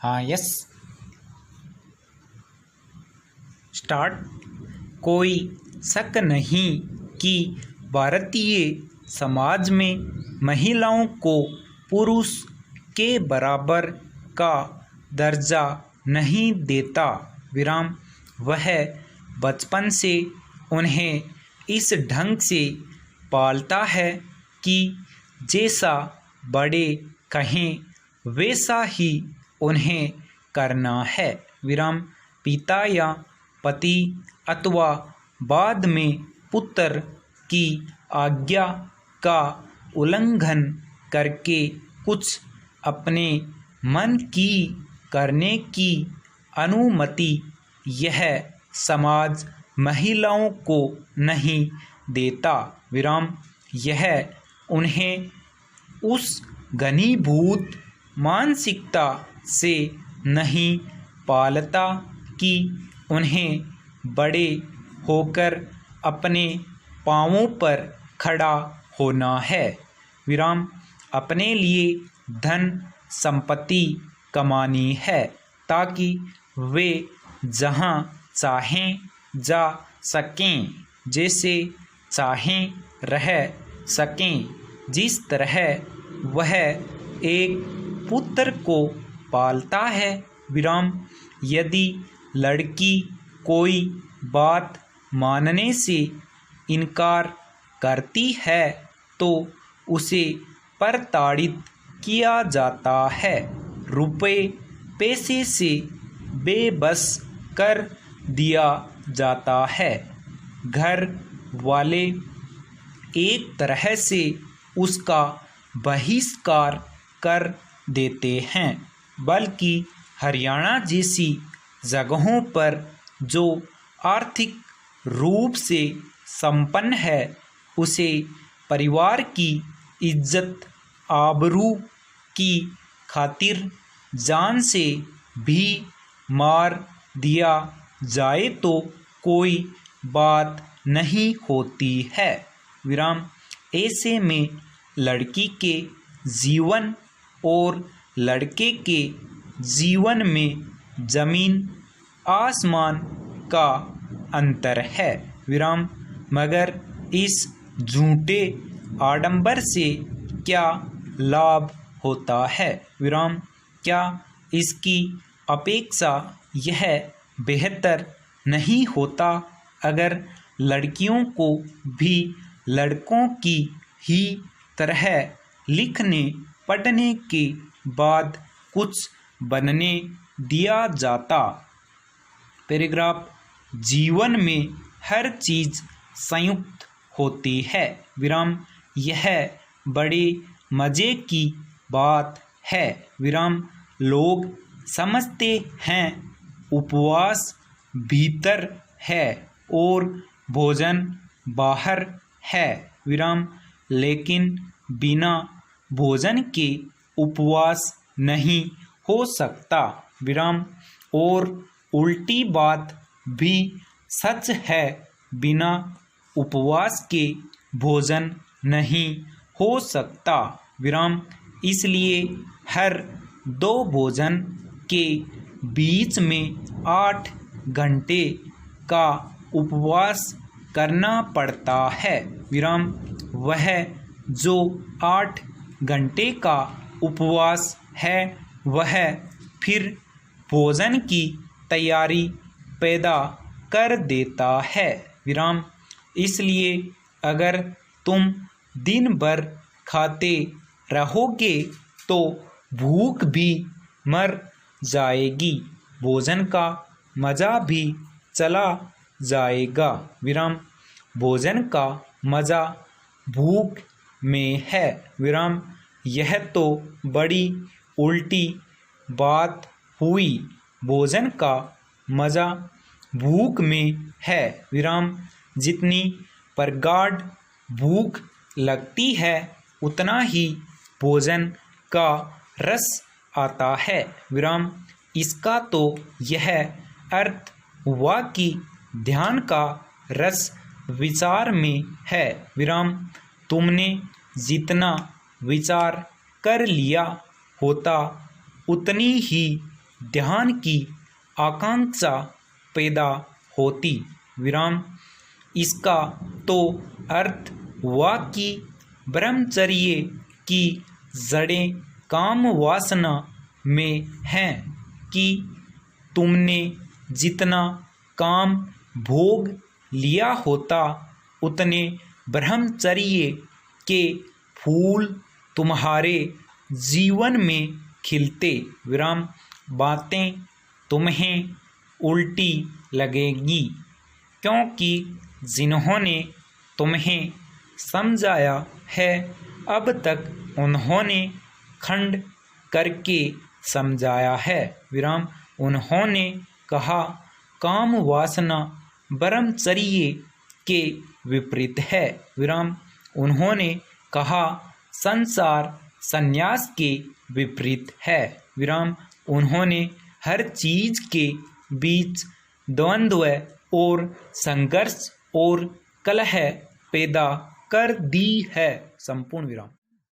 हाँ, yes, start. कोई शक नहीं कि भारतीय समाज में महिलाओं को पुरुष के बराबर का दर्जा नहीं देता। विराम। वह बचपन से उन्हें इस ढंग से पालता है कि जैसा बड़े कहें वैसा ही उन्हें करना है। विराम। पिता या पति अथवा बाद में पुत्र की आज्ञा का उल्लंघन करके कुछ अपने मन की करने की अनुमति यह समाज महिलाओं को नहीं देता। विराम। यह उन्हें उस घनीभूत मानसिकता से नहीं पालता कि उन्हें बड़े होकर अपने पांवों पर खड़ा होना है। विराम। अपने लिए धन संपत्ति कमानी है ताकि वे जहाँ चाहें जा सकें, जैसे चाहें रह सकें। जिस तरह वह एक पुत्र को पालता है। विराम। यदि लड़की कोई बात मानने से इनकार करती है तो उसे प्रताड़ित किया जाता है, रुपए पैसे से बेबस कर दिया जाता है। घर वाले एक तरह से उसका बहिष्कार कर देते हैं, बल्कि हरियाणा जैसी जगहों पर जो आर्थिक रूप से संपन्न है उसे परिवार की इज्जत आबरू की खातिर जान से भी मार दिया जाए तो कोई बात नहीं होती है। विराम। ऐसे में लड़की के जीवन और लड़के के जीवन में जमीन आसमान का अंतर है। विराम। मगर इस झूठे आडंबर से क्या लाभ होता है। विराम। क्या इसकी अपेक्षा यह बेहतर नहीं होता अगर लड़कियों को भी लड़कों की ही तरह लिखने पढ़ने के बाद कुछ बनने दिया जाता। पैराग्राफ। जीवन में हर चीज संयुक्त होती है। विराम। यह बड़े मजे की बात है। विराम। लोग समझते हैं उपवास भीतर है और भोजन बाहर है। विराम। लेकिन बिना भोजन के उपवास नहीं हो सकता। विराम। और उल्टी बात भी सच है, बिना उपवास के भोजन नहीं हो सकता। विराम। इसलिए हर दो भोजन के बीच में 8 घंटे का उपवास करना पड़ता है। विराम। वह जो 8 घंटे का उपवास है वह फिर भोजन की तैयारी पैदा कर देता है। विराम। इसलिए अगर तुम दिन भर खाते रहोगे तो भूख भी मर जाएगी, भोजन का मज़ा भी चला जाएगा। विराम। भोजन का मज़ा भूख में है। विराम। यह तो बड़ी उल्टी बात हुई, भोजन का मज़ा भूख में है। विराम। जितनी प्रगाढ़ भूख लगती है उतना ही भोजन का रस आता है। विराम। इसका तो यह अर्थ हुआ कि ध्यान का रस विचार में है। विराम। तुमने जितना विचार कर लिया होता उतनी ही ध्यान की आकांक्षा पैदा होती। विराम। इसका तो अर्थ हुआ कि ब्रह्मचर्य की जड़ें काम वासना में हैं कि तुमने जितना काम भोग लिया होता उतने ब्रह्मचर्य के फूल तुम्हारे जीवन में खिलते। विराम। बातें तुम्हें उल्टी लगेंगी क्योंकि जिन्होंने तुम्हें समझाया है अब तक उन्होंने खंड करके समझाया है। विराम। उन्होंने कहा काम वासना ब्रह्मचर्य के विपरीत है। विराम। उन्होंने कहा संसार संन्यास के विपरीत है। विराम। उन्होंने हर चीज के बीच द्वंद्व और संघर्ष और कलह पैदा कर दी है। संपूर्ण विराम।